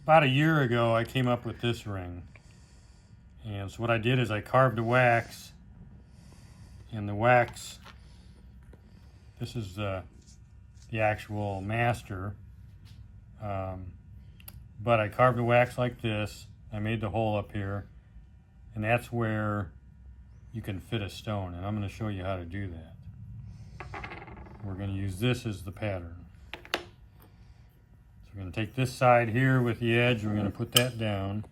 About a year ago, I came up with this ring. And so what I did is I carved a wax, and the wax, this is the actual master. But I carved a wax like this. I made the hole up here, and that's where you can fit a stone. And I'm going to show you how to do that. We're going to use this as the pattern. So we're going to take this side here with the edge. We're going to put that down.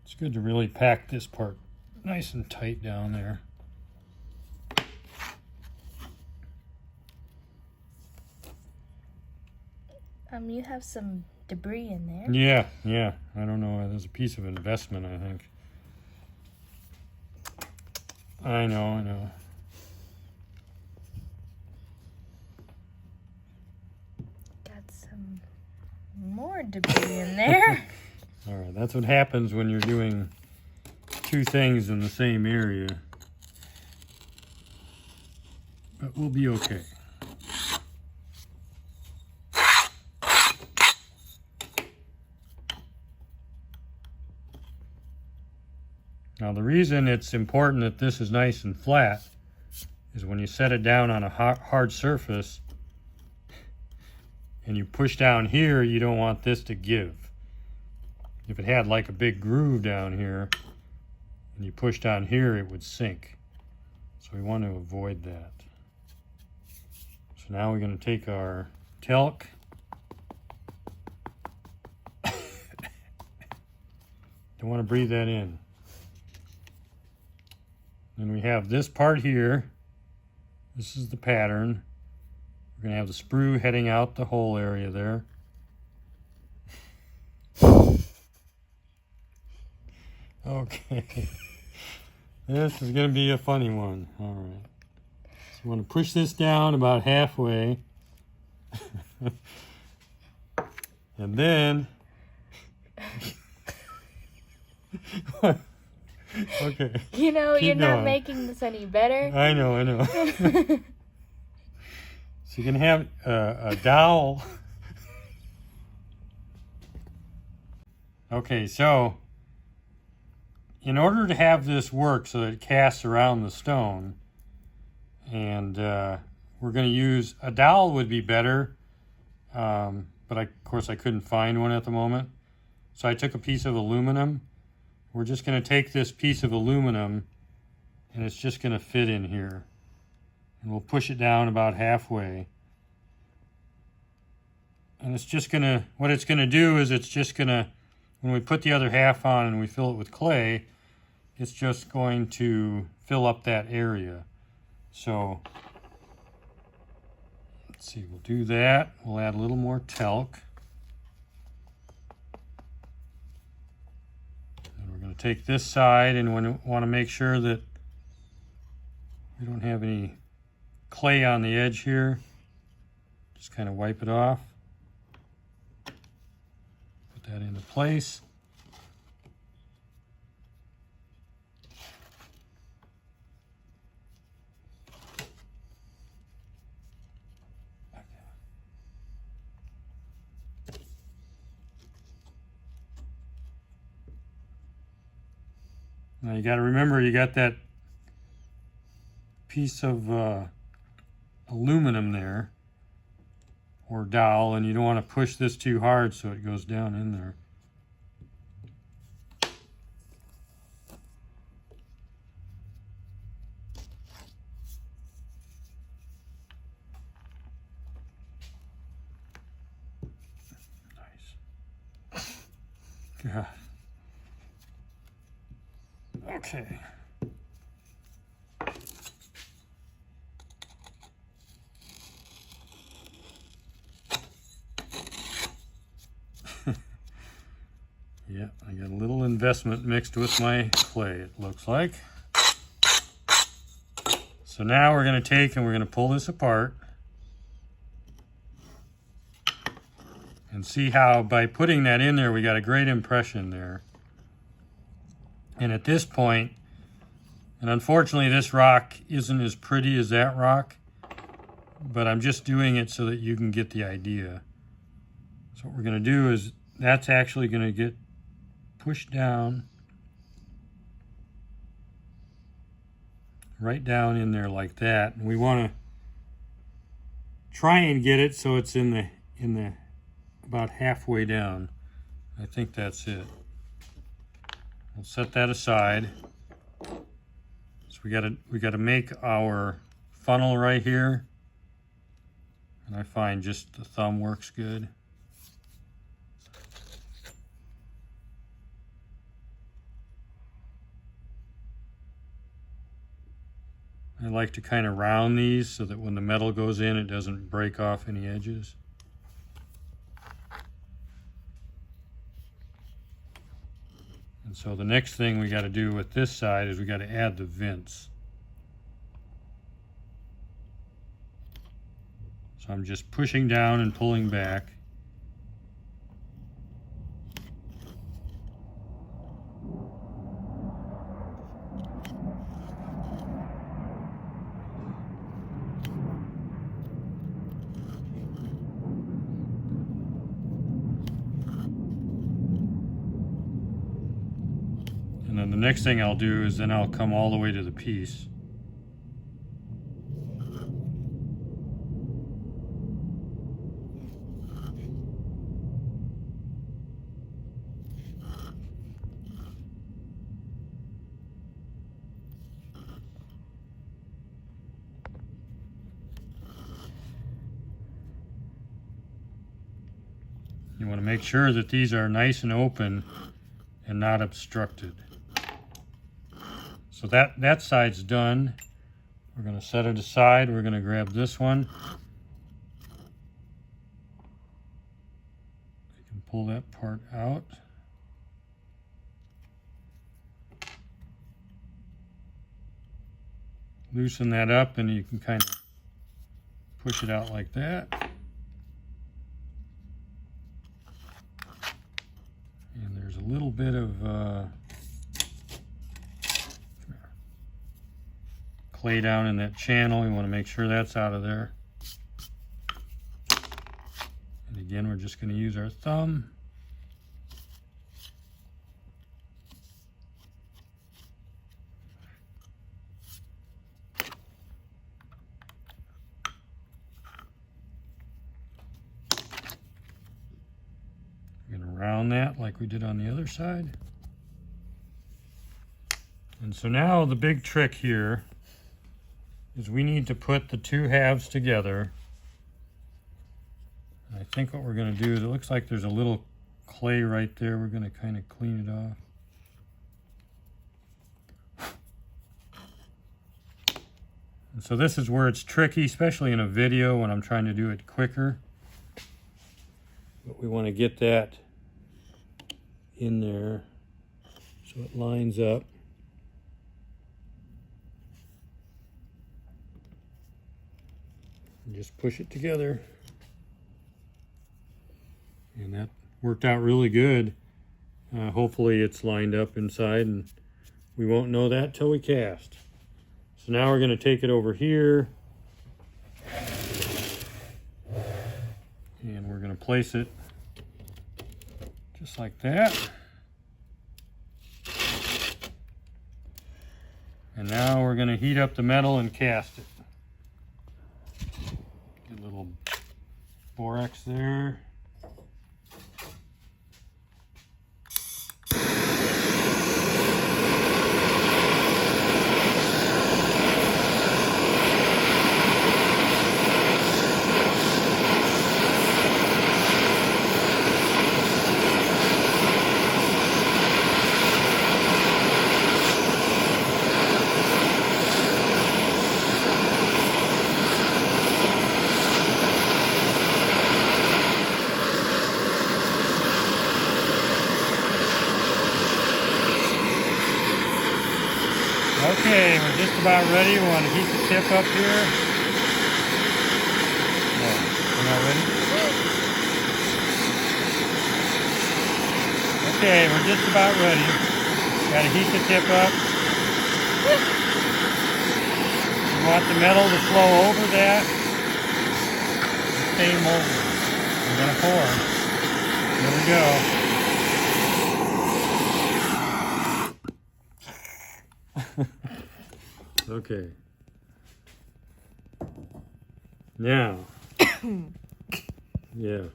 It's good to really pack this part nice and tight down there. You have some debris in there. Yeah. I don't know. There's a piece of investment, I think. I know. Got some more debris in there. All right, that's what happens when you're doing two things in the same area. But we'll be okay. Now the reason it's important that this is nice and flat is when you set it down on a hard surface and you push down here, you don't want this to give. If it had like a big groove down here and you push down here, it would sink. So we want to avoid that. So now we're going to take our talc. Don't want to breathe that in. Then we have this part here. This is the pattern. We're going to have the sprue heading out the hole area there. Okay. This is going to be a funny one. All right. So you want to push this down about halfway. And then... Okay. You know, Keep you're not going. making this any better. I know. So you can have a dowel. Okay, so in order to have this work so that it casts around the stone, and we're going to use a dowel would be better, but of course I couldn't find one at the moment. So I took a piece of aluminum. We're just going to take this piece of aluminum and it's just going to fit in here. And we'll push it down about halfway. And it's just going to, what it's going to do is it's just going to, when we put the other half on and we fill it with clay, it's just going to fill up that area. So, let's see, we'll do that. We'll add a little more talc. Take this side, and we want to make sure that we don't have any clay on the edge here. Just kind of wipe it off. Put that into place. Now you got to remember you got that piece of aluminum there, or dowel, and you don't want to push this too hard so it goes down in there. Nice. God. Okay. Yeah, I got a little investment mixed with my clay, it looks like. So now we're going to take and we're going to pull this apart. And see how by putting that in there, we got a great impression there. And at this point, and unfortunately this rock isn't as pretty as that rock, but I'm just doing it so that you can get the idea. So what we're going to do is, that's actually going to get pushed down, right down in there like that. And we want to try and get it so it's in the about halfway down. I think that's it. We'll set that aside. So we gotta make our funnel right here. And I find just the thumb works good. I like to kind of round these so that when the metal goes in, it doesn't break off any edges. And so the next thing we got to do with this side is we got to add the vents. So I'm just pushing down and pulling back. And then the next thing I'll do is then I'll come all the way to the piece. You want to make sure that these are nice and open and not obstructed. So that side's done. We're going to set it aside. We're going to grab this one. You can pull that part out. Loosen that up and you can kind of push it out like that. And there's a little bit of clay down in that channel. You want to make sure that's out of there. And again, we're just going to use our thumb. We're going to round that like we did on the other side. And so now the big trick here is we need to put the two halves together. I think what we're going to do is, it looks like there's a little clay right there. We're going to kind of clean it off. And so this is where it's tricky, especially in a video when I'm trying to do it quicker. But we want to get that in there so it lines up. And just push it together. And that worked out really good. Hopefully it's lined up inside, and we won't know that till we cast. So now we're going to take it over here. And we're going to place it just like that. And now we're going to heat up the metal and cast it. Get a little borax there. Okay, we're just about ready. We want to heat the tip up here. No, we're not ready. Okay, we're just about ready. Gotta heat the tip up. You want the metal to flow over that. Stay molded. I'm gonna pour. Here we go. Okay. Now. Yeah.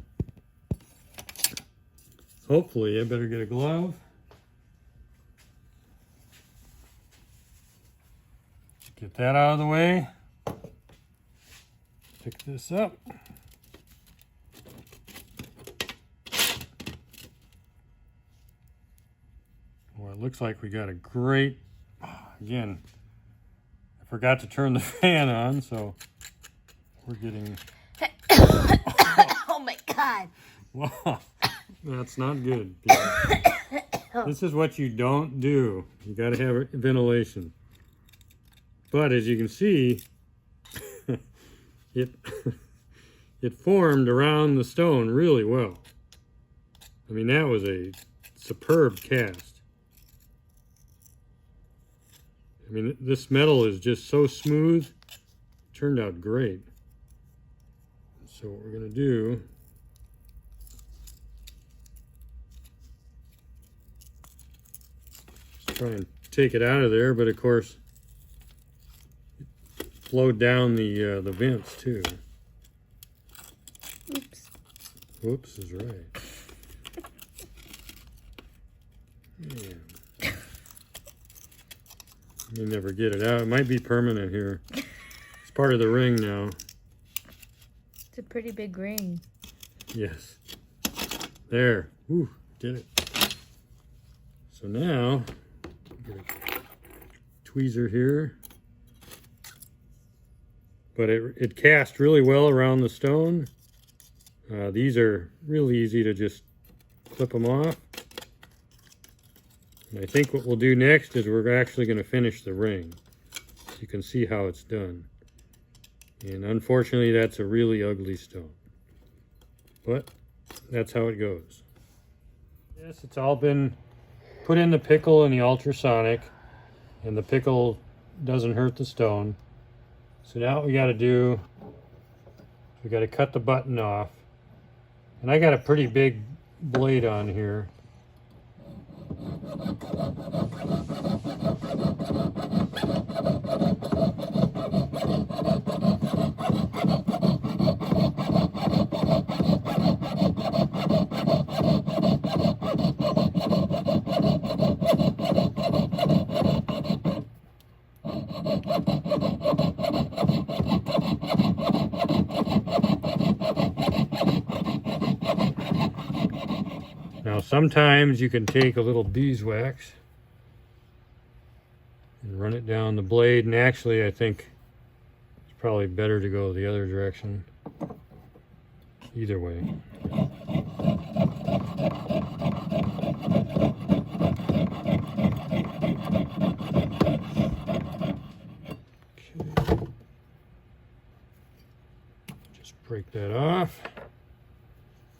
Hopefully, I better get a glove. Get that out of the way. Pick this up. Well, it looks like we got a great, again, I forgot to turn the fan on, so we're getting... Oh my God. Wow, that's not good. This is what you don't do. You got to have ventilation. But as you can see, it it formed around the stone really well. I mean, that was a superb cast. I mean, this metal is just so smooth. It turned out great. So what we're going to do is try and take it out of there, but of course it flowed down the vents too. Oops. Whoops is right. Man. You never get it out. It might be permanent here. It's part of the ring now. It's a pretty big ring. Yes. There. Whew, did it. So now, get a tweezer here. But it cast really well around the stone. These are really easy to just clip them off. And I think what we'll do next is we're actually going to finish the ring. So you can see how it's done. And unfortunately, that's a really ugly stone. But that's how it goes. Yes, it's all been put in the pickle and the ultrasonic. And the pickle doesn't hurt the stone. So now what we got to do, we got to cut the button off. And I got a pretty big blade on here. Now sometimes you can take a little beeswax and run it down the blade, and actually I think it's probably better to go the other direction. Either way. Okay. Just break that off.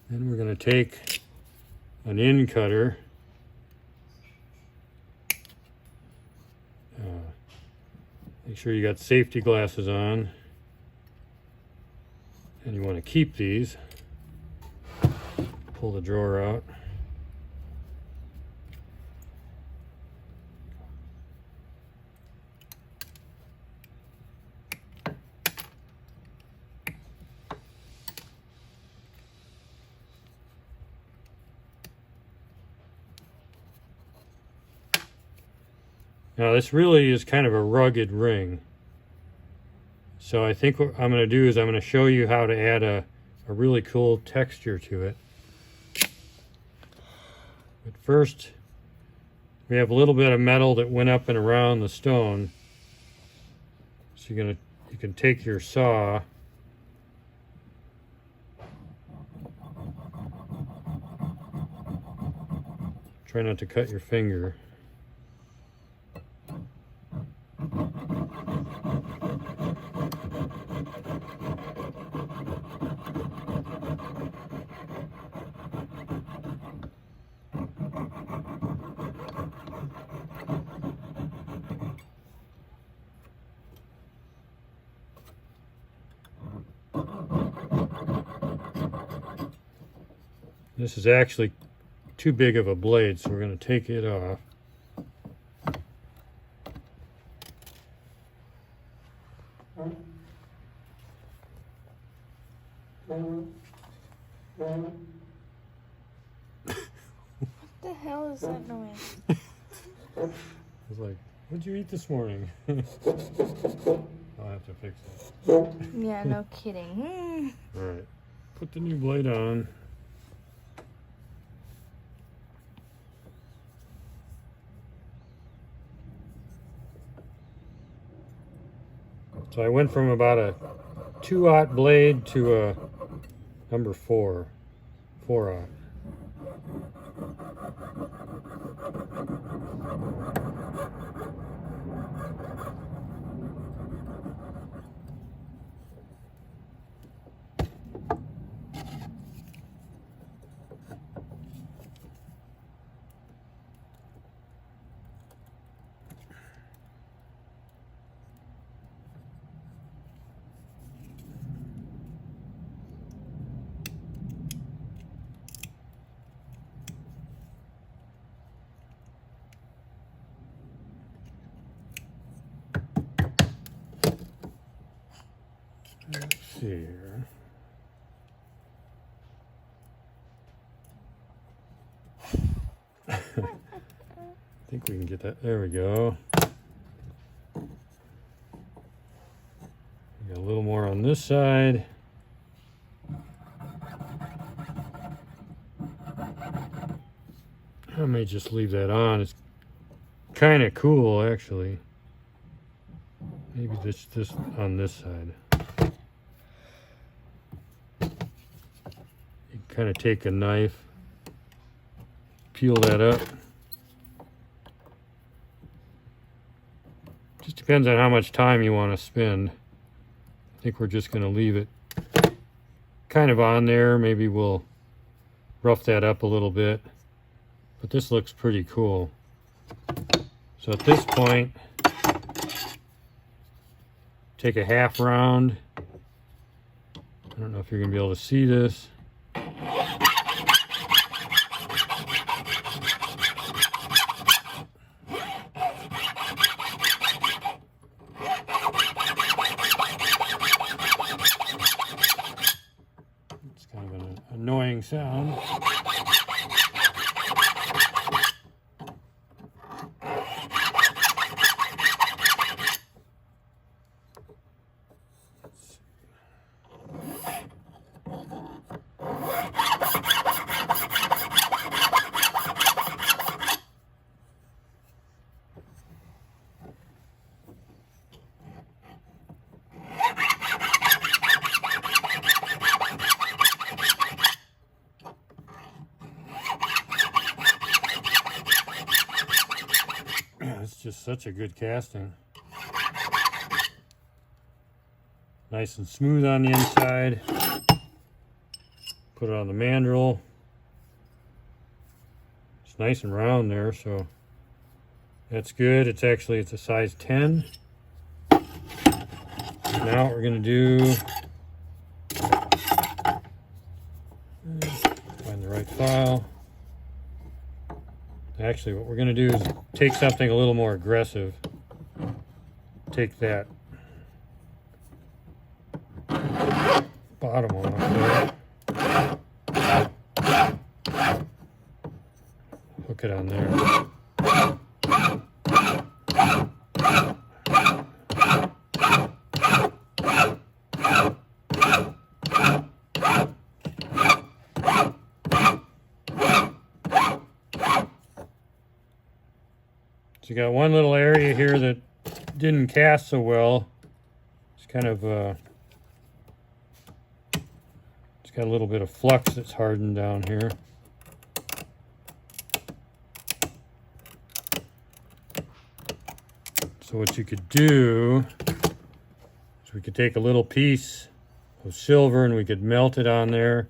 Then we're going to take an end cutter. Make sure you got safety glasses on. And you want to keep these. Pull the drawer out. Now this really is kind of a rugged ring. So I think what I'm going to do is I'm going to show you how to add a really cool texture to it. But first, we have a little bit of metal that went up and around the stone. So you can take your saw . Try not to cut your finger. This is actually too big of a blade, so we're going to take it off. What the hell is that noise? I was like, what'd you eat this morning? I'll have to fix it. Yeah, no kidding. Alright, put the new blade on. So I went from about a 2/0 blade to a number 4, 4/0. Let's see here. I think we can get that. There we go. We got a little more on this side. I may just leave that on. It's kind of cool, actually. Maybe this on this side. You kind of take a knife, peel that up. Just depends on how much time you want to spend. I think we're just going to leave it kind of on there. Maybe we'll rough that up a little bit. But this looks pretty cool. So at this point, take a half round. I don't know if you're going to be able to see this. It's kind of an annoying sound. It's just such a good casting. Nice and smooth on the inside. Put it on the mandrel. It's nice and round there, so that's good. It's a size 10. Now what we're going to do, find the right file. Actually, what we're going to do is take something a little more aggressive. Take that bottom off there. Hook it on there. So you got one little area here that didn't cast so well. It's kind of it's got a little bit of flux that's hardened down here. So what you could do is we could take a little piece of silver and we could melt it on there.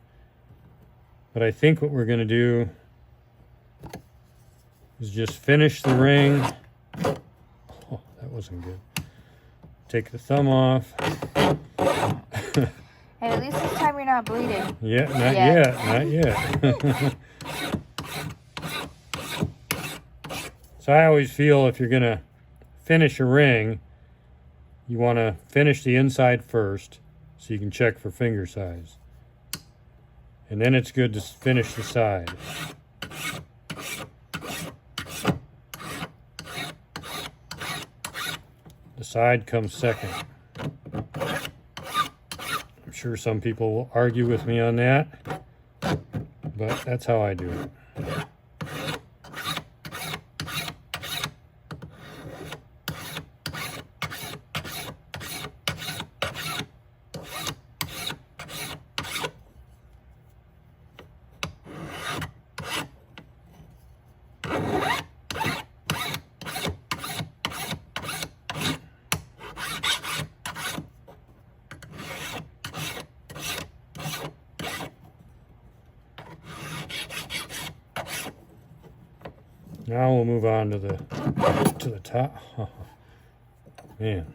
But I think what we're going to do is just finish the ring. Oh, that wasn't good. Take the thumb off. Hey, at least this time you're not bleeding. Yeah, not Yeah. yet, not yet. So I always feel if you're gonna finish a ring, you want to finish the inside first so you can check for finger size. And then it's good to finish the side. The side comes second. I'm sure some people will argue with me on that, but that's how I do it. Now we'll move on to the top. Oh, man,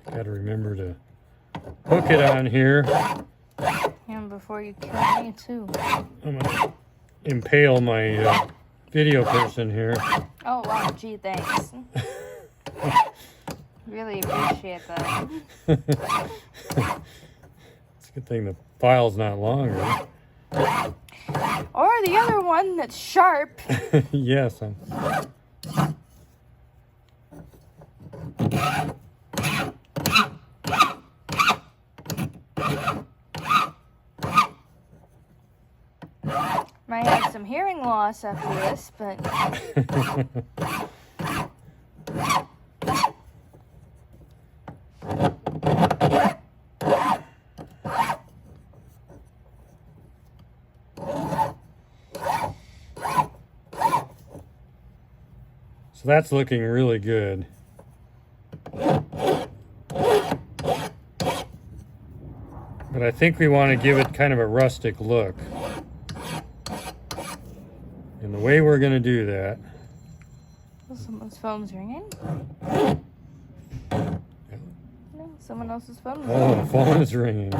got to remember to hook it on here. And before you kill me, too. I'm gonna impale my video person here. Oh, wow. Gee, thanks. Really appreciate that. It's a good thing the file's not longer. Or the other one that's sharp. Yes. Might have some hearing loss after this, but so that's looking really good. But I think we want to give it kind of a rustic look. And the way we're going to do that. someone's phone's ringing. No, someone else's phone. Oh, the phone is ringing.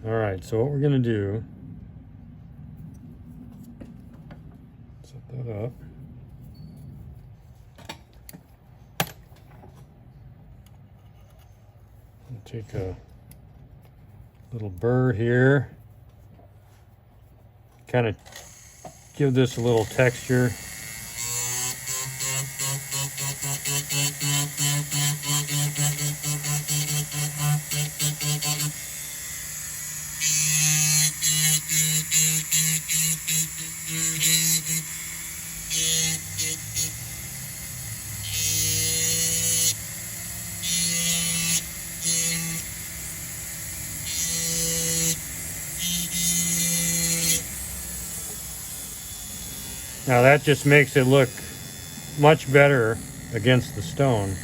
All right, so what we're going to do, set that up. We'll take a little burr here, kind of give this a little texture. Now that just makes it look much better against the stone.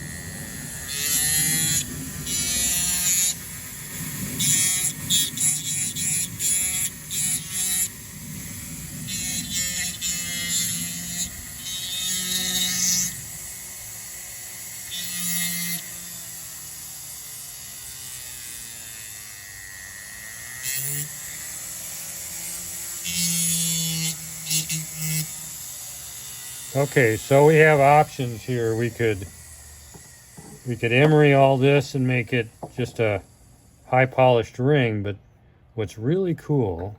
Okay, so we have options here. We could emery all this and make it just a high polished ring, but what's really cool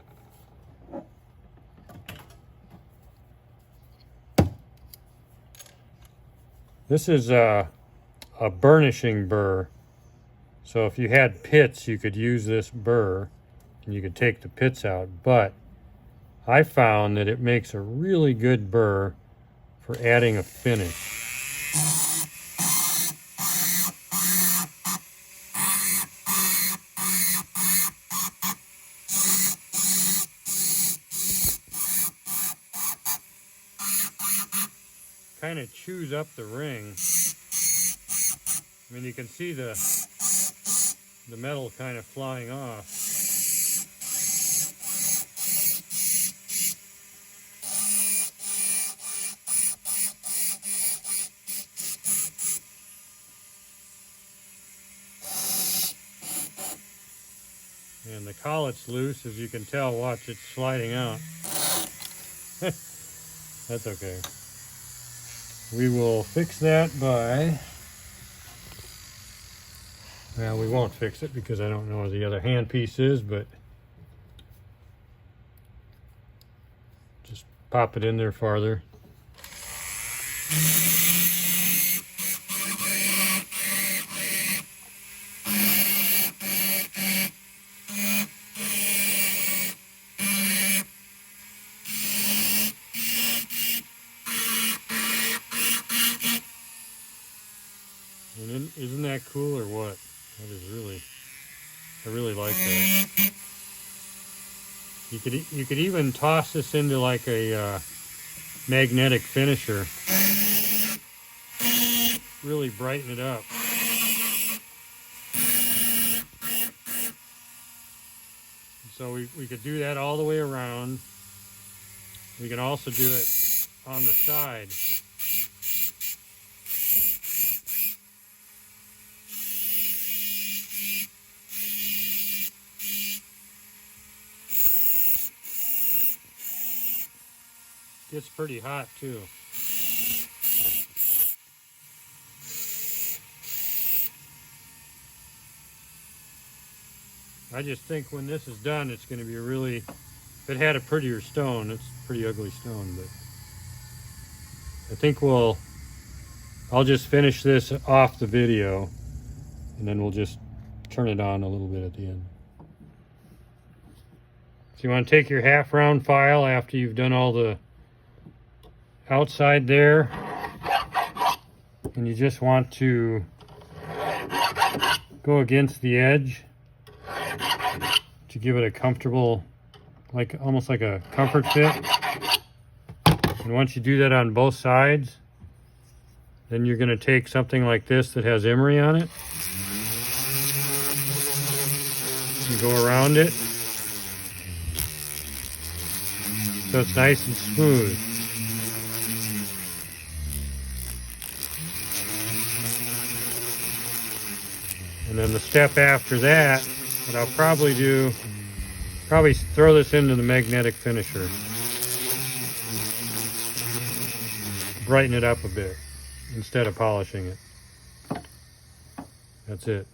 this is a burnishing burr. So if you had pits, you could use this burr and you could take the pits out, but I found that it makes a really good burr for adding a finish. Kind of chews up the ring. I mean, you can see the metal kind of flying off. And the collet's loose, as you can tell. Watch, it's sliding out. That's okay. We will fix that by... Well, we won't fix it because I don't know where the other handpiece is, but just pop it in there farther. And isn't that cool or what? That is really, I really like that. You could even toss this into like a magnetic finisher. Really brighten it up. So we could do that all the way around. We can also do it on the side. Gets pretty hot too. I just think when this is done, it's going to be a really, if it had a prettier stone, it's a pretty ugly stone, but I think I'll just finish this off the video and then we'll just turn it on a little bit at the end. So you want to take your half round file after you've done all the outside there, and you just want to go against the edge to give it a comfortable, like almost like a comfort fit. And once you do that on both sides, then you're going to take something like this that has emery on it. You go around it so it's nice and smooth. And then the step after that, what I'll probably do, throw this into the magnetic finisher. Brighten it up a bit instead of polishing it. That's it.